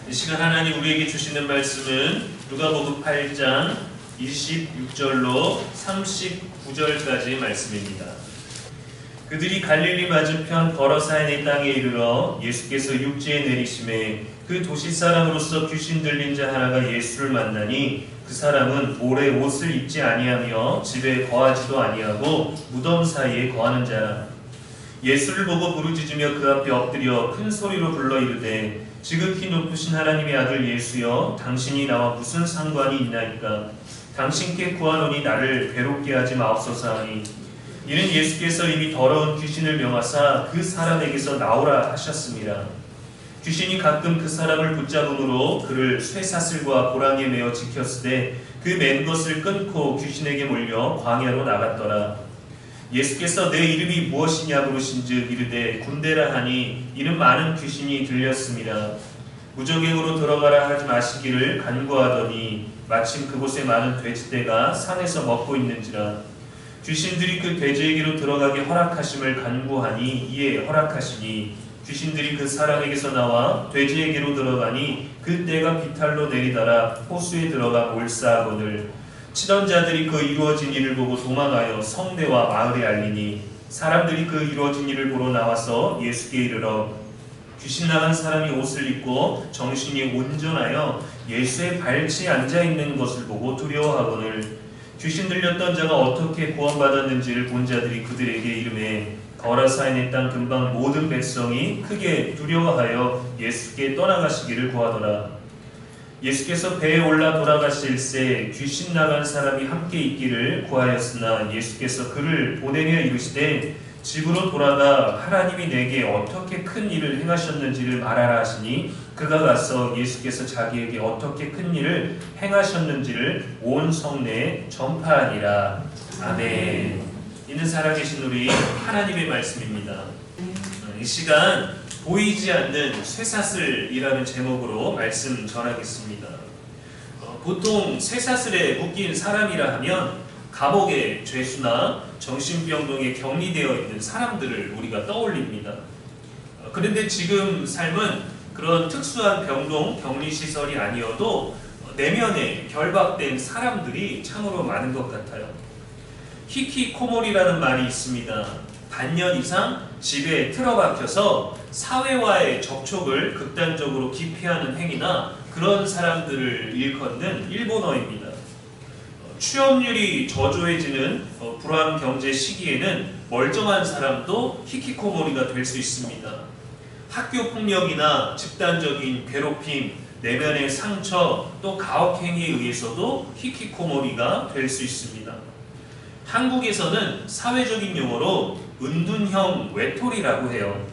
이 시간 하나님 우리에게 주시는 말씀은 누가복음 8장 26절로 39절까지 말씀입니다. 그들이 갈릴리 맞은편 거라사이네 땅에 이르러 예수께서 육지에 내리심에 그 도시 사람으로서 귀신 들린 자 하나가 예수를 만나니 그 사람은 오래 옷을 입지 아니하며 집에 거하지도 아니하고 무덤 사이에 거하는 자라. 예수를 보고 부르짖으며 그 앞에 엎드려 큰 소리로 불러 이르되 지극히 높으신 하나님의 아들 예수여, 당신이 나와 무슨 상관이 있나이까? 당신께 구하노니 나를 괴롭게 하지 마옵소서 하니, 이는 예수께서 이미 더러운 귀신을 명하사 그 사람에게서 나오라 하셨습니다. 귀신이 가끔 그 사람을 붙잡음으로 그를 쇠사슬과 고랑에 매어 지켰으되 그 맨 것을 끊고 귀신에게 몰려 광야로 나갔더라. 예수께서 내 이름이 무엇이냐 물으신즉 이르되 군대라 하니 이는 많은 귀신이 들렸습니다. 무저갱으로 들어가라 하지 마시기를 간구하더니 마침 그곳에 많은 돼지떼가 산에서 먹고 있는지라. 귀신들이 그 돼지에게로 들어가게 허락하심을 간구하니 이에 허락하시니 귀신들이 그 사람에게서 나와 돼지에게로 들어가니 그 떼가 비탈로 내리더라 호수에 들어가 몰사하거늘. 치던 자들이 그 이루어진 일을 보고 도망하여 성내와 마을에 알리니 사람들이 그 이루어진 일을 보러 나와서 예수께 이르러 귀신 나간 사람이 옷을 입고 정신이 온전하여 예수의 발치에 앉아있는 것을 보고 두려워하거늘. 귀신 들렸던 자가 어떻게 구원받았는지를 본 자들이 그들에게 이르매 거라사이네 땅 근방 모든 백성이 크게 두려워하여 예수께 떠나가시기를 구하더라. 예수께서 배에 올라 돌아가실새 귀신 나간 사람이 함께 있기를 구하였으나 예수께서 그를 보내며 이르시되 집으로 돌아가 하나님이 내게 어떻게 큰 일을 행하셨는지를 말하라 하시니 그가 가서 예수께서 자기에게 어떻게 큰 일을 행하셨는지를 온 성내에 전파하니라. 아멘. 있는 살아계신 우리 하나님의 말씀입니다. 이 시간 보이지 않는 쇠사슬이라는 제목으로 말씀 전하겠습니다. 보통 쇠사슬에 묶인 사람이라 하면 감옥의 죄수나 정신병동에 격리되어 있는 사람들을 우리가 떠올립니다. 그런데 지금 삶은 그런 특수한 병동 격리시설이 아니어도 내면에 결박된 사람들이 참으로 많은 것 같아요. 히키코모리라는 말이 있습니다. 반년 이상 집에 틀어박혀서 사회와의 접촉을 극단적으로 기피하는 행위나 그런 사람들을 일컫는 일본어입니다. 취업률이 저조해지는 불황 경제 시기에는 멀쩡한 사람도 히키코모리가 될 수 있습니다. 학교 폭력이나 집단적인 괴롭힘, 내면의 상처, 또 가혹행위에 의해서도 히키코모리가 될 수 있습니다. 한국에서는 사회적인 용어로 은둔형 외톨이라고 해요.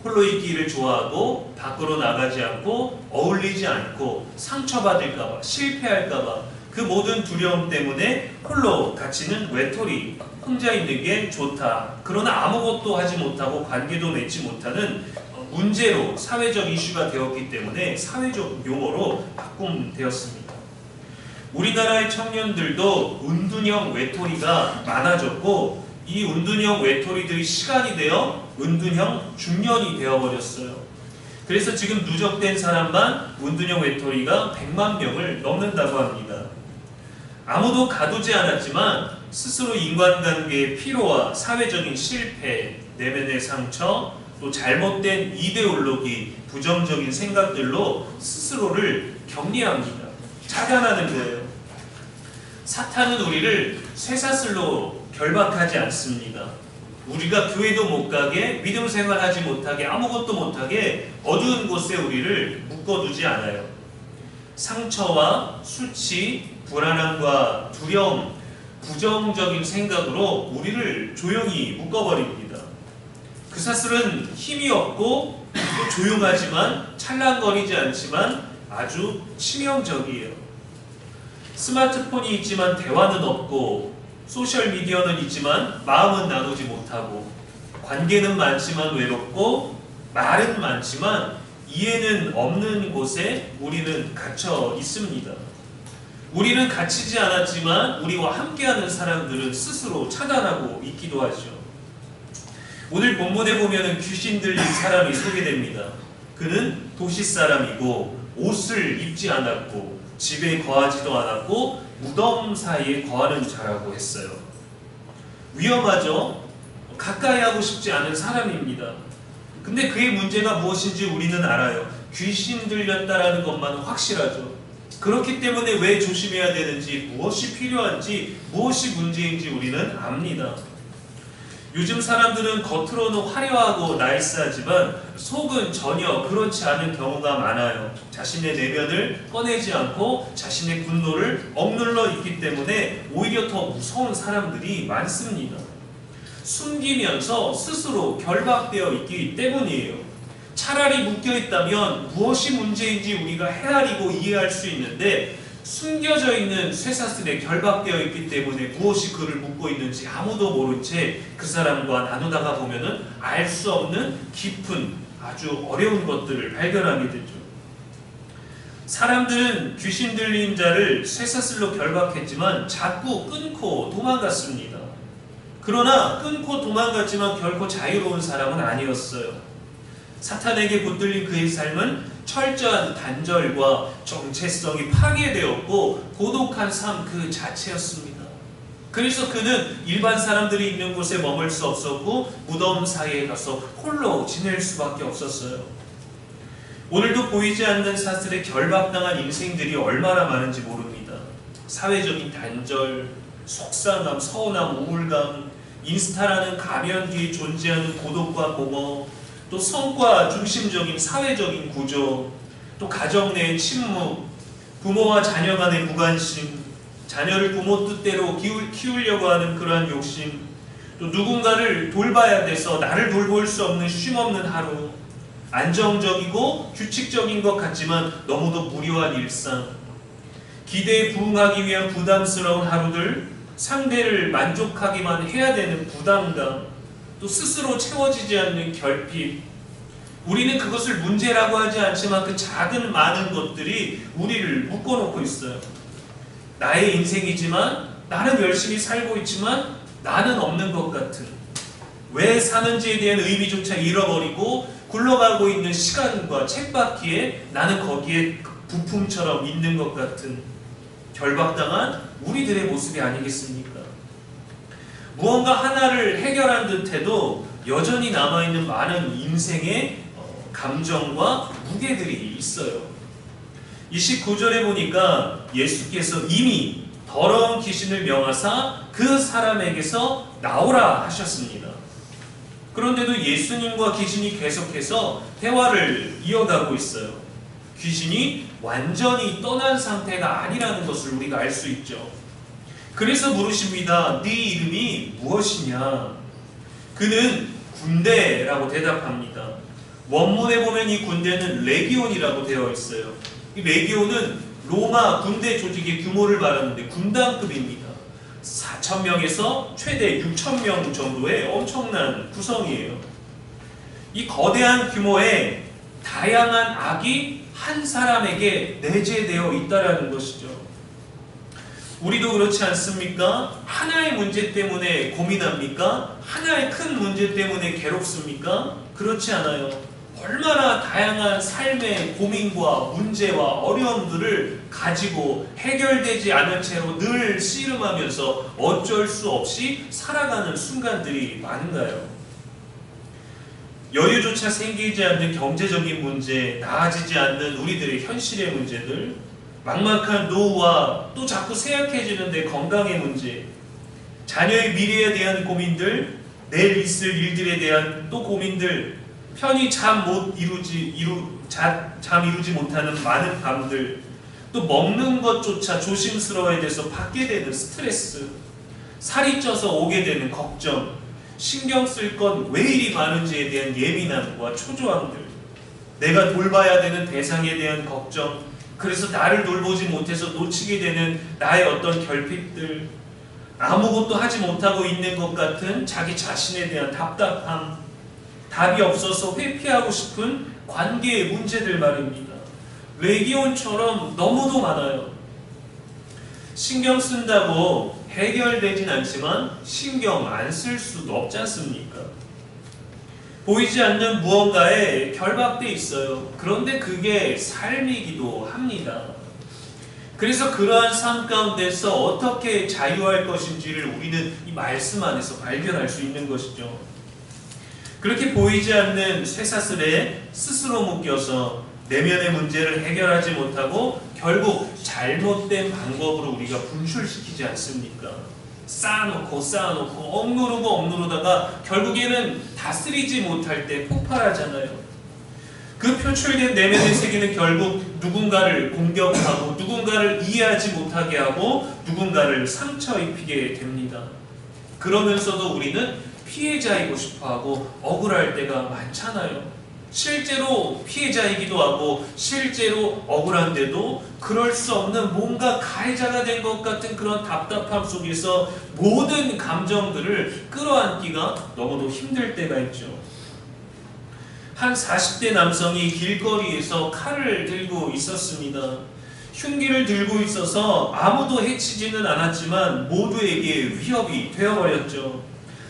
홀로 있기를 좋아하고 밖으로 나가지 않고 어울리지 않고 상처받을까봐 실패할까봐 그 모든 두려움 때문에 홀로 갇히는 외톨이, 혼자 있는 게 좋다. 그러나 아무것도 하지 못하고 관계도 맺지 못하는 문제로 사회적 이슈가 되었기 때문에 사회적 용어로 바꿈되었습니다. 우리나라의 청년들도 은둔형 외톨이가 많아졌고 이 은둔형 외톨이들이 시간이 되어 은둔형 중년이 되어버렸어요. 그래서 지금 누적된 사람만 은둔형 외톨이가 100만 명을 넘는다고 합니다. 아무도 가두지 않았지만 스스로 인간관계의 피로와 사회적인 실패, 내면의 상처, 또 잘못된 이데올로기, 부정적인 생각들로 스스로를 격리합니다. 차단하는 거예요. 사탄은 우리를 쇠사슬로 결박하지 않습니다. 우리가 교회도 못 가게, 믿음 생활하지 못하게, 아무것도 못하게 어두운 곳에 우리를 묶어두지 않아요. 상처와 수치, 불안함과 두려움, 부정적인 생각으로 우리를 조용히 묶어버립니다. 그 사슬은 힘이 없고 또 조용하지만 찰랑거리지 않지만 아주 치명적이에요. 스마트폰이 있지만 대화는 없고 소셜미디어는 있지만 마음은 나누지 못하고 관계는 많지만 외롭고 말은 많지만 이해는 없는 곳에 우리는 갇혀 있습니다. 우리는 갇히지 않았지만 우리와 함께하는 사람들은 스스로 차단하고 있기도 하죠. 오늘 본문에 보면 귀신 들린 사람이 소개됩니다. 그는 도시 사람이고 옷을 입지 않았고 집에 거하지도 않았고 무덤 사이에 거하는 자라고 했어요. 위험하죠? 가까이 하고 싶지 않은 사람입니다. 근데 그의 문제가 무엇인지 우리는 알아요. 귀신 들렸다라는 것만은 확실하죠. 그렇기 때문에 왜 조심해야 되는지, 무엇이 필요한지, 무엇이 문제인지 우리는 압니다. 요즘 사람들은 겉으로는 화려하고 나이스하지만 속은 전혀 그렇지 않은 경우가 많아요. 자신의 내면을 꺼내지 않고 자신의 분노를 억눌러 있기 때문에 오히려 더 무서운 사람들이 많습니다. 숨기면서 스스로 결박되어 있기 때문이에요. 차라리 묶여있다면 무엇이 문제인지 우리가 헤아리고 이해할 수 있는데 숨겨져 있는 쇠사슬에 결박되어 있기 때문에 무엇이 그를 묶고 있는지 아무도 모른 채 그 사람과 나누다가 보면은 알 수 없는 깊은 아주 어려운 것들을 발견하게 되죠. 사람들은 귀신 들린 자를 쇠사슬로 결박했지만 자꾸 끊고 도망갔습니다. 그러나 끊고 도망갔지만 결코 자유로운 사람은 아니었어요. 사탄에게 붙들린 그의 삶은 철저한 단절과 정체성이 파괴되었고 고독한 삶 그 자체였습니다. 그래서 그는 일반 사람들이 있는 곳에 머물 수 없었고 무덤 사이에 가서 홀로 지낼 수밖에 없었어요. 오늘도 보이지 않는 사슬에 결박당한 인생들이 얼마나 많은지 모릅니다. 사회적인 단절, 속상함, 서운함, 우울감, 인스타라는 가면 뒤에 존재하는 고독과 공허, 또 성과 중심적인 사회적인 구조, 또 가정 내의 침묵, 부모와 자녀 간의 무관심, 자녀를 부모 뜻대로 키우려고 하는 그러한 욕심, 또 누군가를 돌봐야 돼서 나를 돌볼 수 없는 쉼없는 하루, 안정적이고 규칙적인 것 같지만 너무도 무료한 일상, 기대에 부응하기 위한 부담스러운 하루들, 상대를 만족하기만 해야 되는 부담감, 또 스스로 채워지지 않는 결핍. 우리는 그것을 문제라고 하지 않지만 그 작은 많은 것들이 우리를 묶어놓고 있어요. 나의 인생이지만 나는 열심히 살고 있지만 나는 없는 것 같은, 왜 사는지에 대한 의미조차 잃어버리고 굴러가고 있는 시간과 쳇바퀴에 나는 거기에 부품처럼 있는 것 같은 결박당한 우리들의 모습이 아니겠습니까? 무언가 하나를 해결한 듯해도 여전히 남아있는 많은 인생의 감정과 무게들이 있어요. 29절에 보니까 예수께서 이미 더러운 귀신을 명하사 그 사람에게서 나오라 하셨습니다. 그런데도 예수님과 귀신이 계속해서 대화를 이어가고 있어요. 귀신이 완전히 떠난 상태가 아니라는 것을 우리가 알 수 있죠. 그래서 물으십니다. 네 이름이 무엇이냐? 그는 군대라고 대답합니다. 원문에 보면 이 군대는 레기온이라고 되어 있어요. 이 레기온은 로마 군대 조직의 규모를 말하는데 군단급입니다. 4,000명에서 최대 6,000명 정도의 엄청난 구성이에요. 이 거대한 규모의 다양한 악이 한 사람에게 내재되어 있다는 것이죠. 우리도 그렇지 않습니까? 하나의 문제 때문에 고민합니까? 하나의 큰 문제 때문에 괴롭습니까? 그렇지 않아요. 얼마나 다양한 삶의 고민과 문제와 어려움들을 가지고 해결되지 않은 채로 늘 씨름하면서 어쩔 수 없이 살아가는 순간들이 많은가요? 여유조차 생기지 않는 경제적인 문제, 나아지지 않는 우리들의 현실의 문제들, 막막한 노후와 또 자꾸 쇠약해지는 내 건강의 문제, 자녀의 미래에 대한 고민들, 내일 있을 일들에 대한 또 고민들, 편히 잠 이루지 못하는 많은 밤들, 또 먹는 것조차 조심스러워야 돼서 받게 되는 스트레스, 살이 쪄서 오게 되는 걱정, 신경 쓸 건 왜 이리 많은지에 대한 예민함과 초조함들, 내가 돌봐야 되는 대상에 대한 걱정, 그래서 나를 돌보지 못해서 놓치게 되는 나의 어떤 결핍들, 아무것도 하지 못하고 있는 것 같은 자기 자신에 대한 답답함, 답이 없어서 회피하고 싶은 관계의 문제들 말입니다. 레기온처럼 너무도 많아요. 신경 쓴다고 해결되진 않지만 신경 안 쓸 수도 없지 않습니까? 보이지 않는 무언가에 결박돼 있어요. 그런데 그게 삶이기도 합니다. 그래서 그러한 삶 가운데서 어떻게 자유할 것인지를 우리는 이 말씀 안에서 발견할 수 있는 것이죠. 그렇게 보이지 않는 쇠사슬에 스스로 묶여서 내면의 문제를 해결하지 못하고 결국 잘못된 방법으로 우리가 분출시키지 않습니까? 쌓아놓고 억누르다가 결국에는 다스리지 못할 때 폭발하잖아요. 그 표출된 내면의 세계는 결국 누군가를 공격하고 누군가를 이해하지 못하게 하고 누군가를 상처 입히게 됩니다. 그러면서도 우리는 피해자이고 싶어하고 억울할 때가 많잖아요. 실제로 피해자이기도 하고 실제로 억울한데도 그럴 수 없는 뭔가 가해자가 된 것 같은 그런 답답함 속에서 모든 감정들을 끌어안기가 너무도 힘들 때가 있죠. 한 40대 남성이 길거리에서 칼을 들고 있었습니다. 흉기를 들고 있어서 아무도 해치지는 않았지만 모두에게 위협이 되어버렸죠.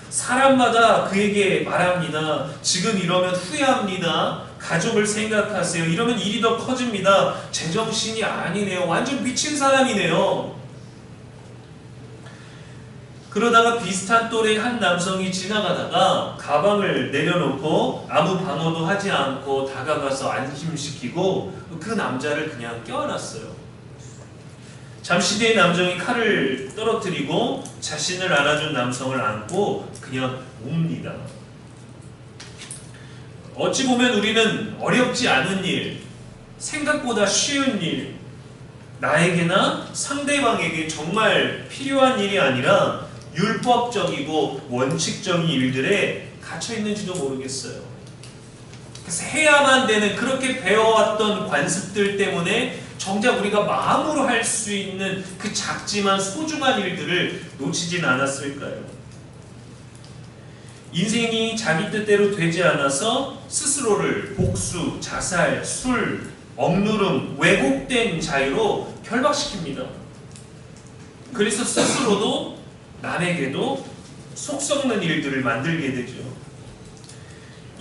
사람마다 그에게 말합니다. 지금 이러면 후회합니다. 가족을 생각하세요. 이러면 일이 더 커집니다. 제정신이 아니네요. 완전 미친 사람이네요. 그러다가 비슷한 또래의 한 남성이 지나가다가 가방을 내려놓고 아무 방어도 하지 않고 다가가서 안심시키고 그 남자를 그냥 껴안았어요. 잠시 뒤에 남성이 칼을 떨어뜨리고 자신을 안아준 남성을 안고 그냥 옵니다. 어찌 보면 우리는 어렵지 않은 일, 생각보다 쉬운 일, 나에게나 상대방에게 정말 필요한 일이 아니라 율법적이고 원칙적인 일들에 갇혀 있는지도 모르겠어요. 그래서 해야만 되는 그렇게 배워왔던 관습들 때문에 정작 우리가 마음으로 할 수 있는 그 작지만 소중한 일들을 놓치진 않았을까요? 인생이 자기 뜻대로 되지 않아서 스스로를 복수, 자살, 술, 억누름, 왜곡된 자유로 결박시킵니다. 그래서 스스로도 남에게도 속 썩는 일들을 만들게 되죠.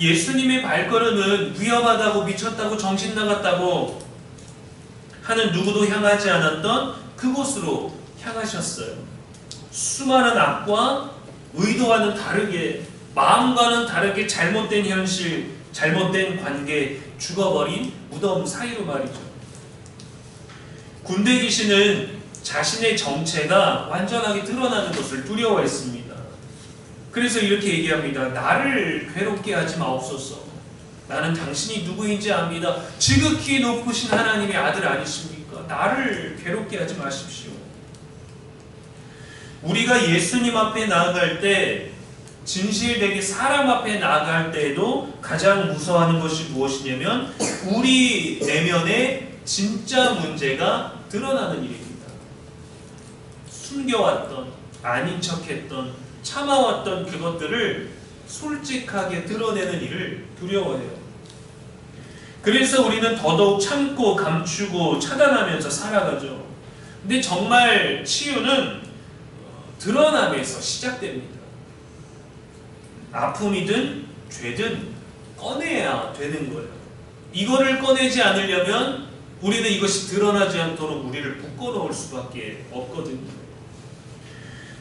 예수님의 발걸음은 위험하다고 미쳤다고 정신 나갔다고 하는 누구도 향하지 않았던 그곳으로 향하셨어요. 수많은 악과 의도와는 다르게 마음과는 다르게 잘못된 현실, 잘못된 관계, 죽어버린 무덤 사이로 말이죠. 군대 귀신은 자신의 정체가 완전하게 드러나는 것을 두려워했습니다. 그래서 이렇게 얘기합니다. 나를 괴롭게 하지 마옵소서. 나는 당신이 누구인지 압니다. 지극히 높으신 하나님의 아들 아니십니까? 나를 괴롭게 하지 마십시오. 우리가 예수님 앞에 나아갈 때, 진실되게 사람 앞에 나아갈 때에도 가장 무서워하는 것이 무엇이냐면 우리 내면의 진짜 문제가 드러나는 일입니다. 숨겨왔던, 아닌 척했던, 참아왔던 그것들을 솔직하게 드러내는 일을 두려워해요. 그래서 우리는 더더욱 참고 감추고 차단하면서 살아가죠. 근데 정말 치유는 드러남에서 시작됩니다. 아픔이든 죄든 꺼내야 되는 거예요. 이거를 꺼내지 않으려면 우리는 이것이 드러나지 않도록 우리를 묶어놓을 수밖에 없거든요.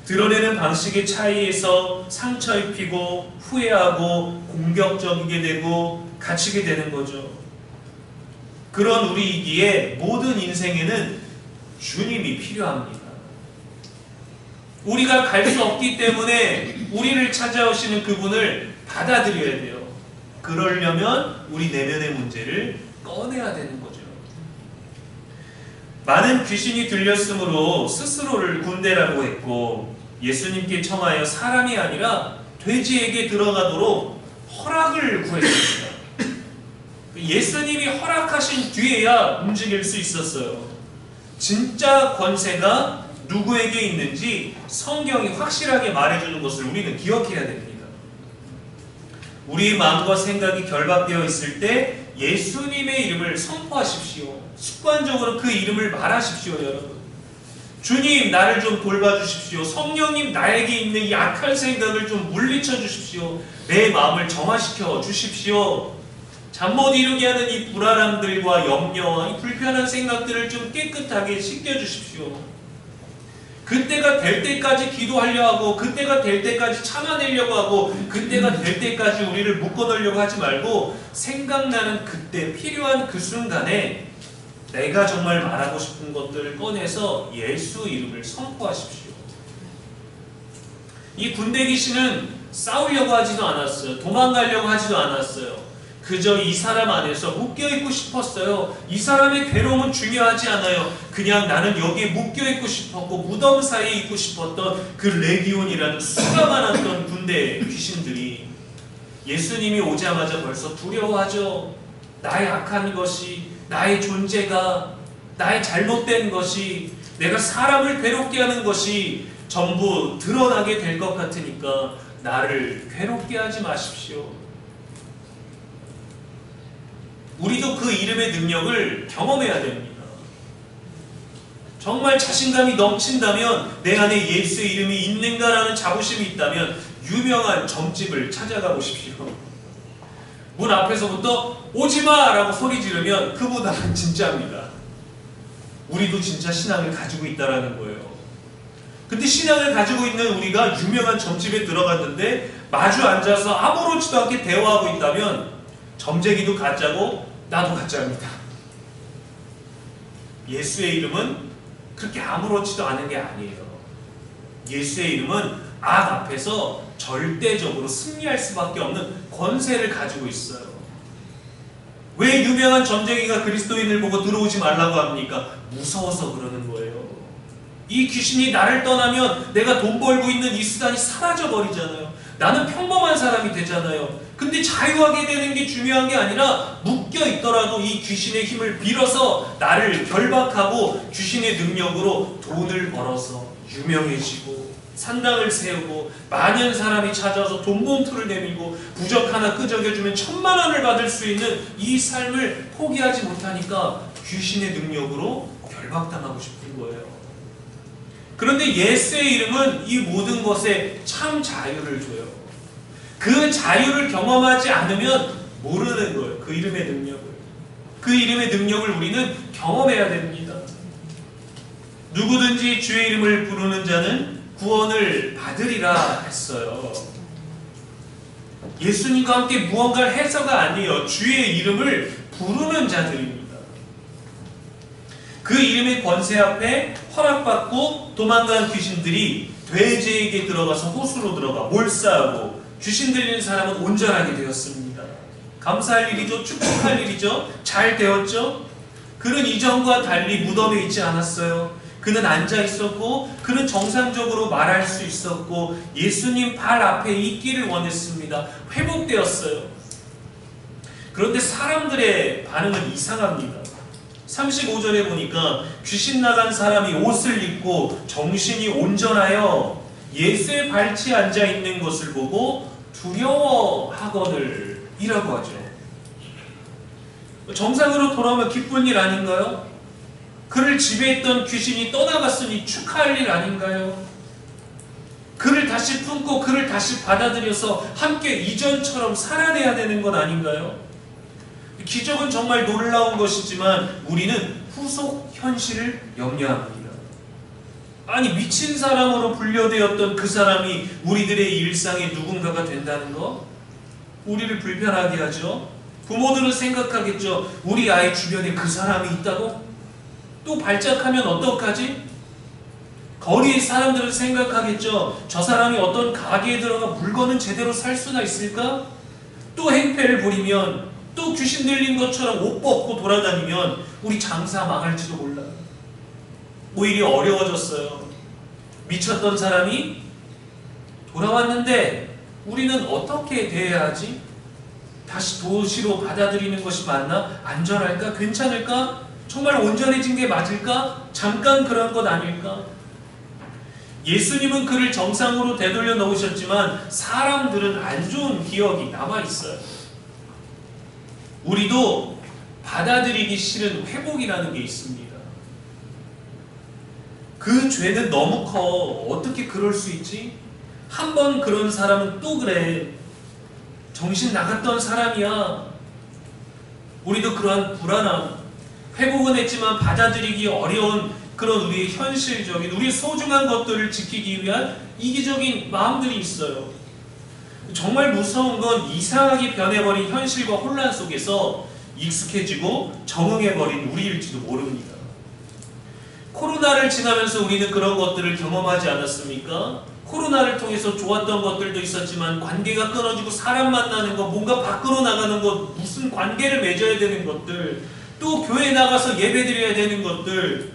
드러내는 방식의 차이에서 상처 입히고 후회하고 공격적이게 되고 갇히게 되는 거죠. 그런 우리이기에 모든 인생에는 주님이 필요합니다. 우리가 갈 수 없기 때문에 우리를 찾아오시는 그분을 받아들여야 돼요. 그러려면 우리 내면의 문제를 꺼내야 되는 거죠. 많은 귀신이 들렸으므로 스스로를 군대라고 했고 예수님께 청하여 사람이 아니라 돼지에게 들어가도록 허락을 구했습니다. 예수님이 허락하신 뒤에야 움직일 수 있었어요. 진짜 권세가 누구에게 있는지 성경이 확실하게 말해주는 것을 우리는 기억해야 됩니다. 우리의 마음과 생각이 결박되어 있을 때 예수님의 이름을 선포하십시오. 습관적으로 그 이름을 말하십시오, 여러분. 주님 나를 좀 돌봐주십시오. 성령님 나에게 있는 이 악한 생각을 좀 물리쳐 주십시오. 내 마음을 정화시켜 주십시오. 잠 못 이루게 하는 이 불안함들과 염려와 이 불편한 생각들을 좀 깨끗하게 씻겨 주십시오. 그때가 될 때까지 기도하려 하고 그때가 될 때까지 참아내려고 하고 그때가 될 때까지 우리를 묶어놓으려고 하지 말고 생각나는 그때 필요한 그 순간에 내가 정말 말하고 싶은 것들을 꺼내서 예수 이름을 선포하십시오. 이 군대 귀신은 싸우려고 하지도 않았어요. 도망가려고 하지도 않았어요. 그저 이 사람 안에서 묶여있고 싶었어요. 이 사람의 괴로움은 중요하지 않아요. 그냥 나는 여기에 묶여있고 싶었고 무덤 사이에 있고 싶었던 그 레기온이라는 수가 많았던 군대 귀신들이 예수님이 오자마자 벌써 두려워하죠. 나의 악한 것이, 나의 존재가, 나의 잘못된 것이, 내가 사람을 괴롭게 하는 것이 전부 드러나게 될 것 같으니까 나를 괴롭게 하지 마십시오. 우리도 그 이름의 능력을 경험해야 됩니다. 정말 자신감이 넘친다면, 내 안에 예수의 이름이 있는가라는 자부심이 있다면 유명한 점집을 찾아가 보십시오. 문 앞에서부터 오지마! 라고 소리 지르면 그보다는 진짜입니다. 우리도 진짜 신앙을 가지고 있다는 거예요. 근데 신앙을 가지고 있는 우리가 유명한 점집에 들어갔는데 마주 앉아서 아무렇지도 않게 대화하고 있다면 점쟁이도 가짜고 나도 가짜입니다. 예수의 이름은 그렇게 아무렇지도 않은 게 아니에요. 예수의 이름은 악 앞에서 절대적으로 승리할 수밖에 없는 권세를 가지고 있어요. 왜 유명한 점쟁이가 그리스도인을 보고 들어오지 말라고 합니까? 무서워서 그러는 거예요. 이 귀신이 나를 떠나면 내가 돈 벌고 있는 이 수단이 사라져 버리잖아요. 나는 평범한 사람이 되잖아요. 근데 자유하게 되는 게 중요한 게 아니라 묶여 있더라도 이 귀신의 힘을 빌어서 나를 결박하고 귀신의 능력으로 돈을 벌어서 유명해지고 산당을 세우고 많은 사람이 찾아서 돈 봉투를 내밀고 부적 하나 끄적여주면 1000만 원을 받을 수 있는 이 삶을 포기하지 못하니까 귀신의 능력으로 결박당하고 싶은 거예요. 그런데 예수의 이름은 이 모든 것에 참 자유를 줘요. 그 자유를 경험하지 않으면 모르는 거예요. 그 이름의 능력을. 그 이름의 능력을 우리는 경험해야 됩니다. 누구든지 주의 이름을 부르는 자는 구원을 받으리라 했어요. 예수님과 함께 무언가를 해서가 아니에요. 주의 이름을 부르는 자들입니다. 그 이름의 권세 앞에 허락받고 도망간 귀신들이 돼지에게 들어가서 호수로 들어가 몰사하고 귀신 들리는 사람은 온전하게 되었습니다. 감사할 일이죠. 축복할 일이죠. 잘 되었죠. 그는 이전과 달리 무덤에 있지 않았어요. 그는 앉아 있었고 그는 정상적으로 말할 수 있었고 예수님 발 앞에 있기를 원했습니다. 회복되었어요. 그런데 사람들의 반응은 이상합니다. 35절에 보니까 귀신 나간 사람이 옷을 입고 정신이 온전하여 예수의 발치에 앉아 있는 것을 보고 두려워하거늘 이라고 하죠. 정상으로 돌아오면 기쁜 일 아닌가요? 그를 지배했던 귀신이 떠나갔으니 축하할 일 아닌가요? 그를 다시 품고 그를 다시 받아들여서 함께 이전처럼 살아내야 되는 것 아닌가요? 기적은 정말 놀라운 것이지만 우리는 후속 현실을 염려합니다. 아니 미친 사람으로 분류되었던 그 사람이 우리들의 일상의 누군가가 된다는 거? 우리를 불편하게 하죠. 부모들은 생각하겠죠. 우리 아이 주변에 그 사람이 있다고? 또 발작하면 어떡하지? 거리의 사람들은 생각하겠죠. 저 사람이 어떤 가게에 들어가 물건은 제대로 살 수나 있을까? 또 행패를 부리면 또 귀신 들린 것처럼 옷 벗고 돌아다니면 우리 장사 망할지도 몰라. 오히려 어려워졌어요. 미쳤던 사람이 돌아왔는데 우리는 어떻게 대해야 하지? 다시 도시로 받아들이는 것이 맞나? 안전할까? 괜찮을까? 정말 온전해진 게 맞을까? 잠깐 그런 것 아닐까? 예수님은 그를 정상으로 되돌려 놓으셨지만 사람들은 안 좋은 기억이 남아있어요. 우리도 받아들이기 싫은 회복이라는 게 있습니다. 그 죄는 너무 커. 어떻게 그럴 수 있지? 한 번 그런 사람은 또 그래. 정신 나갔던 사람이야. 우리도 그러한 불안함, 회복은 했지만 받아들이기 어려운 그런 우리의 현실적인, 우리 소중한 것들을 지키기 위한 이기적인 마음들이 있어요. 정말 무서운 건 이상하게 변해버린 현실과 혼란 속에서 익숙해지고 적응해버린 우리일지도 모릅니다. 코로나를 지나면서 우리는 그런 것들을 경험하지 않았습니까? 코로나를 통해서 좋았던 것들도 있었지만 관계가 끊어지고 사람 만나는 것, 뭔가 밖으로 나가는 것, 무슨 관계를 맺어야 되는 것들, 또 교회 나가서 예배드려야 되는 것들,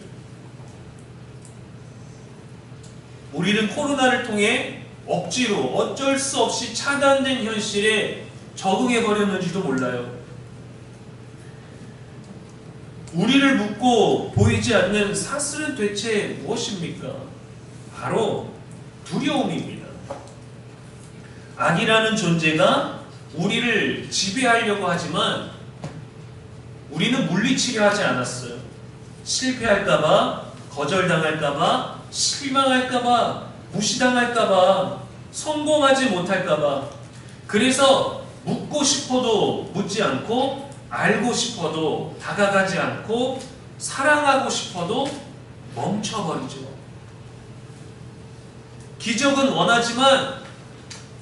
우리는 코로나를 통해 억지로 어쩔 수 없이 차단된 현실에 적응해버렸는지도 몰라요. 우리를 묶고 보이지 않는 사슬은 대체 무엇입니까? 바로 두려움입니다. 악이라는 존재가 우리를 지배하려고 하지만 우리는 물리치려 하지 않았어요. 실패할까봐, 거절당할까봐, 실망할까봐, 무시당할까봐, 성공하지 못할까봐. 그래서 묻고 싶어도 묻지 않고, 알고 싶어도 다가가지 않고, 사랑하고 싶어도 멈춰버리죠. 기적은 원하지만,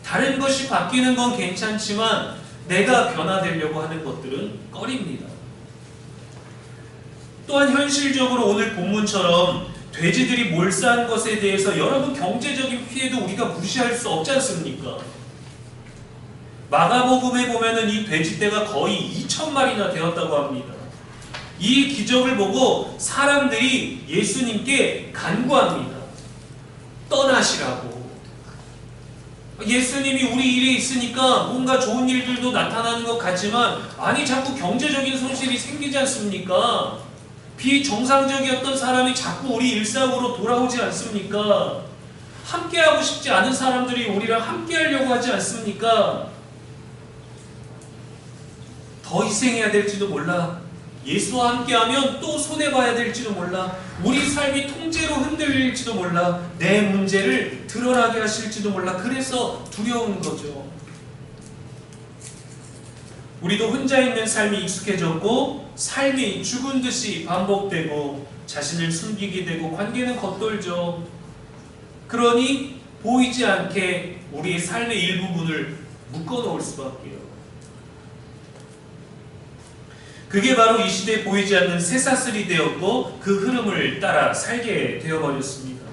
다른 것이 바뀌는 건 괜찮지만 내가 변화되려고 하는 것들은 꺼립니다. 또한 현실적으로 오늘 본문처럼 돼지들이 몰수한 것에 대해서 여러분 경제적인 피해도 우리가 무시할 수 없지 않습니까? 마가복음에 보면은 이 돼지떼가 거의 2,000마리나 되었다고 합니다. 이 기적을 보고 사람들이 예수님께 간구합니다. 떠나시라고. 예수님이 우리 일에 있으니까 뭔가 좋은 일들도 나타나는 것 같지만 아니 자꾸 경제적인 손실이 생기지 않습니까? 비정상적이었던 사람이 자꾸 우리 일상으로 돌아오지 않습니까? 함께하고 싶지 않은 사람들이 우리랑 함께하려고 하지 않습니까? 더 희생해야 될지도 몰라. 예수와 함께하면 또 손해봐야 될지도 몰라. 우리 삶이 통째로 흔들릴지도 몰라. 내 문제를 드러나게 하실지도 몰라. 그래서 두려운 거죠. 우리도 혼자 있는 삶이 익숙해졌고 삶이 죽은 듯이 반복되고 자신을 숨기게 되고 관계는 겉돌죠. 그러니 보이지 않게 우리의 삶의 일부분을 묶어놓을 수밖에요. 그게 바로 이 시대에 보이지 않는 쇠사슬이 되었고 그 흐름을 따라 살게 되어버렸습니다.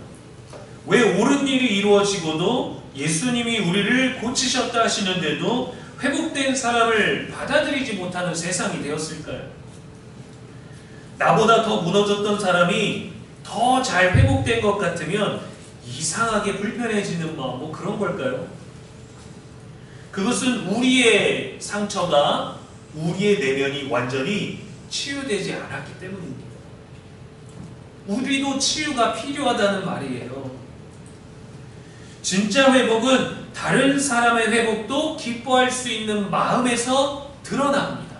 왜 옳은 일이 이루어지고도 예수님이 우리를 고치셨다 하시는데도 회복된 사람을 받아들이지 못하는 세상이 되었을까요? 나보다 더 무너졌던 사람이 더 잘 회복된 것 같으면 이상하게 불편해지는 마음, 뭐 그런 걸까요? 그것은 우리의 상처가 우리의 내면이 완전히 치유되지 않았기 때문입니다. 우리도 치유가 필요하다는 말이에요. 진짜 회복은 다른 사람의 회복도 기뻐할 수 있는 마음에서 드러납니다.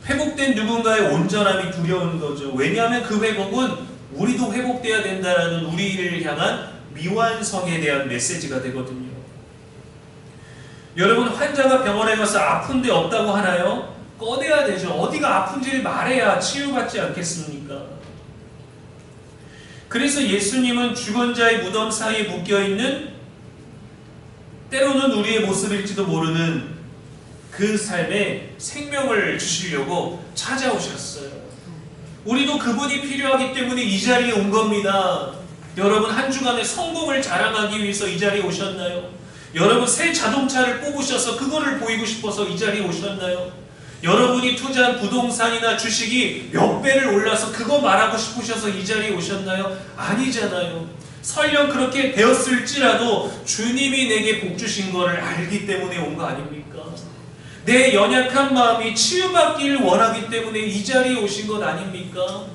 회복된 누군가의 온전함이 두려운 거죠. 왜냐하면 그 회복은 우리도 회복돼야 된다는 우리를 향한 미완성에 대한 메시지가 되거든요. 여러분, 환자가 병원에 가서 아픈 데 없다고 하나요? 꺼내야 되죠. 어디가 아픈지를 말해야 치유받지 않겠습니까? 그래서 예수님은 죽은 자의 무덤 사이에 묶여있는 때로는 우리의 모습일지도 모르는 그 삶에 생명을 주시려고 찾아오셨어요. 우리도 그분이 필요하기 때문에 이 자리에 온 겁니다. 여러분, 한 주간의 성공을 자랑하기 위해서 이 자리에 오셨나요? 여러분, 새 자동차를 뽑으셔서 그거를 보이고 싶어서 이 자리에 오셨나요? 여러분이 투자한 부동산이나 주식이 몇 배를 올라서 그거 말하고 싶으셔서 이 자리에 오셨나요? 아니잖아요. 설령 그렇게 되었을지라도 주님이 내게 복 주신 것을 알기 때문에 온 거 아닙니까? 내 연약한 마음이 치유받기를 원하기 때문에 이 자리에 오신 것 아닙니까?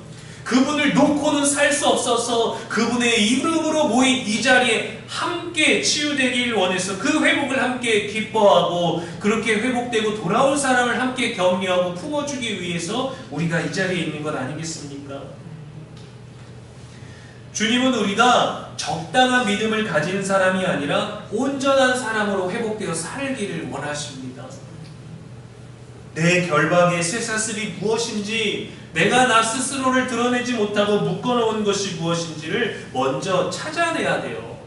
그분을 놓고는 살 수 없어서 그분의 이름으로 모인 이 자리에 함께 치유되길 원해서 그 회복을 함께 기뻐하고 그렇게 회복되고 돌아온 사람을 함께 격려하고 품어주기 위해서 우리가 이 자리에 있는 것 아니겠습니까? 주님은 우리가 적당한 믿음을 가진 사람이 아니라 온전한 사람으로 회복되어 살기를 원하십니다. 내 결박의 쇠사슬이 무엇인지, 내가 나 스스로를 드러내지 못하고 묶어놓은 것이 무엇인지를 먼저 찾아내야 돼요.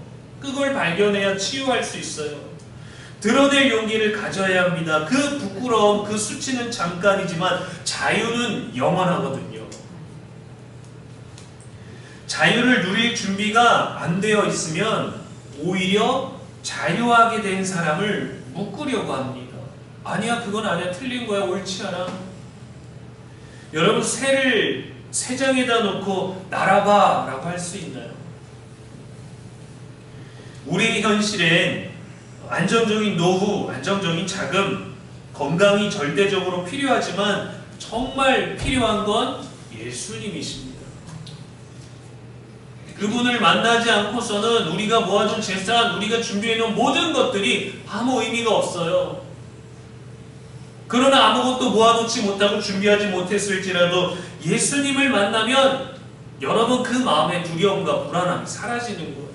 그걸 발견해야 치유할 수 있어요. 드러낼 용기를 가져야 합니다. 그 부끄러움, 그 수치는 잠깐이지만 자유는 영원하거든요. 자유를 누릴 준비가 안 되어 있으면 오히려 자유하게 된 사람을 묶으려고 합니다. 아니야, 그건 아니야, 틀린 거야, 옳지 않아. 여러분, 새를 새장에다 놓고 날아봐 라고 할 수 있나요? 우리 현실엔 안정적인 노후, 안정적인 자금, 건강이 절대적으로 필요하지만 정말 필요한 건 예수님이십니다. 그분을 만나지 않고서는 우리가 모아둔 재산, 우리가 준비해놓은 모든 것들이 아무 의미가 없어요. 그러나 아무것도 모아놓지 못하고 준비하지 못했을지라도 예수님을 만나면 여러분 그 마음의 두려움과 불안함이 사라지는 거예요.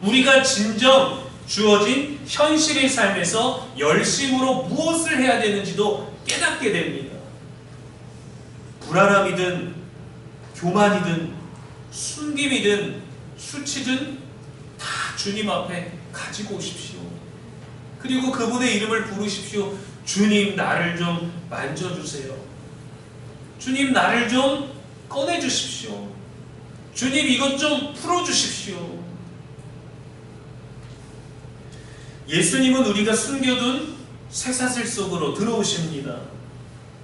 우리가 진정 주어진 현실의 삶에서 열심으로 무엇을 해야 되는지도 깨닫게 됩니다. 불안함이든 교만이든 숨김이든 수치든 다 주님 앞에 가지고 오십시오. 그리고 그분의 이름을 부르십시오. 주님, 나를 좀 만져주세요. 주님, 나를 좀 꺼내주십시오. 주님, 이것 좀 풀어주십시오. 예수님은 우리가 숨겨둔 쇠사슬 속으로 들어오십니다.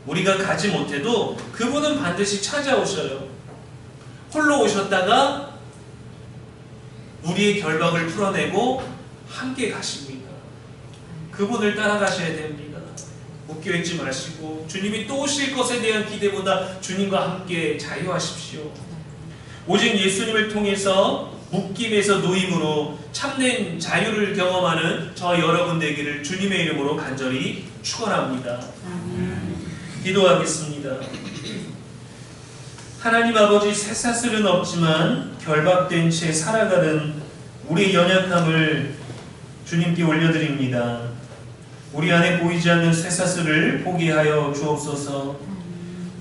우리가 가지 못해도 그분은 반드시 찾아오셔요. 홀로 오셨다가 우리의 결박을 풀어내고 함께 가십니다. 그분을 따라가셔야 됩니다. 묶여있지 마시고 주님이 또 오실 것에 대한 기대보다 주님과 함께 자유하십시오. 오직 예수님을 통해서 묶임에서 노임으로 참된 자유를 경험하는 저 여러분 되기를 주님의 이름으로 간절히 축원합니다. 기도하겠습니다. 하나님 아버지, 쇠사슬은 없지만 결박된 채 살아가는 우리의 연약함을 주님께 올려드립니다. 우리 안에 보이지 않는 쇠사슬을 포기 하여 주옵소서.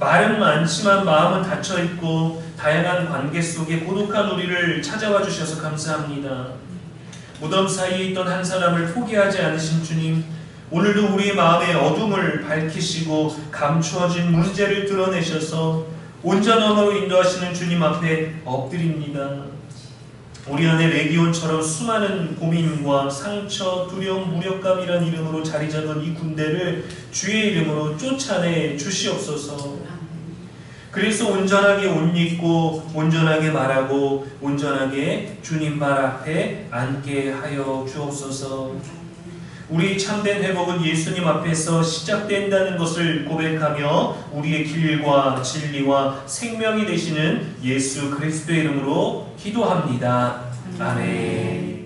말은 많지만 마음은 닫혀있고 다양한 관계 속에 고독한 우리를 찾아와 주셔서 감사합니다. 무덤 사이에 있던 한 사람을 포기하지 않으신 주님, 오늘도 우리의 마음의 어둠을 밝히시고 감추어진 문제를 드러내셔서 온전함으로 인도하시는 주님 앞에 엎드립니다. 우리 안에 레기온처럼 수많은 고민과 상처, 두려움, 무력감이란 이름으로 자리 잡은 이 군대를 주의 이름으로 쫓아내 주시옵소서. 그래서 온전하게 옷 입고 온전하게 말하고 온전하게 주님 발 앞에 앉게 하여 주옵소서. 우리 참된 회복은 예수님 앞에서 시작된다는 것을 고백하며 우리의 길과 진리와 생명이 되시는 예수 그리스도의 이름으로 기도합니다. 아멘.